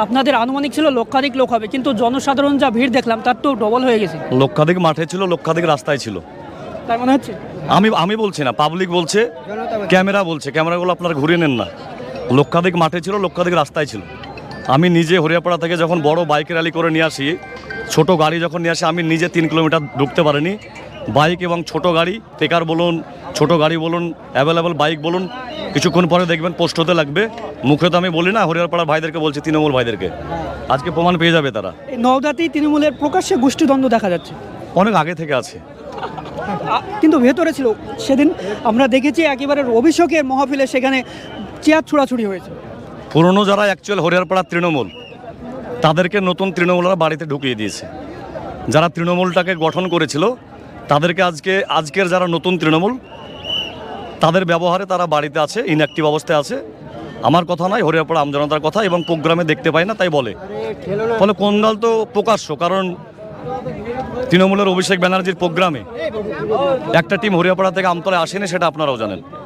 আপনাদের আনুমানিক ছিল লক্ষাধিক লোক হবে, কিন্তু জনসাধারণ যা ভিড় দেখলাম তার তো ডবল হয়ে গেছে। লক্ষাধিক মাঠে ছিল, লক্ষাধিক রাস্তায় ছিল। তাই মনে হচ্ছে? আমি বলছি না, পাবলিক বলছে, ক্যামেরা বলছে, ক্যামেরাগুলো আপনারা ঘুরিয়ে নেন না। লক্ষাধিক মাঠে ছিল, লক্ষাধিক রাস্তায় ছিল। আমি নিজে হরিয়াপাড়া থেকে যখন বড় বাইক র্যালি করে নিয়ে আসি, ছোট গাড়ি যখন নিয়ে আসি, আমি নিজে 3 কিলোমিটার ঢুকতে পারিনি। বাইক এবং ছোট গাড়ি, টেকার বলুন, ছোট গাড়ি বলুন, অ্যাভেলেবল বাইক বলুন, কিছুক্ষণ পরে দেখবেন পোস্ট হতে লাগবে। মুখে তো আমি বলি না, হরিয়ারপাড়ার ভাইদেরকে বলছি, তৃণমূল ভাইদেরকে, আজকে প্রমাণ পেয়ে যাবে তারা। এই নওদাতেই তৃণমূলের প্রকাশ্যে গোষ্ঠীদ্বন্দ্ব দেখা যাচ্ছে, অনেক আগে থেকে আছে। কিন্তু ভেতরে ছিল। সেদিন আমরা দেখেছি একেবারে অভিষেকের মহফিলে সেখানে চেয়ার ছোড়াছুড়ি হয়েছে। পুরনো যারা অ্যাকচুয়াল হরিয়ারপাড়ার তৃণমূল, তাদেরকে নতুন তৃণমূলরা বাড়িতে ঢুকিয়ে দিয়েছে। যারা তৃণমূলটাকে গঠন করেছিল, তাদেরকে আজকের যারা নতুন তৃণমূল, তাদের ব্যবহারে তারা বাড়িতে আছে, ইনঅ্যাক্টিভ অবস্থায় আছে। আমার কথা নয়, হরিয়ারপাড়া আমজনতার কথা। এবং প্রোগ্রামে দেখতে পাই না, তাই বলে কোনগাল তো প্রকাশ্য। কারণ তৃণমূলের অভিষেক ব্যানার্জির প্রোগ্রামে একটা টিম হরিয়ারপাড়া থেকে আমতলায় আসেনি, সেটা আপনারাও জানেন।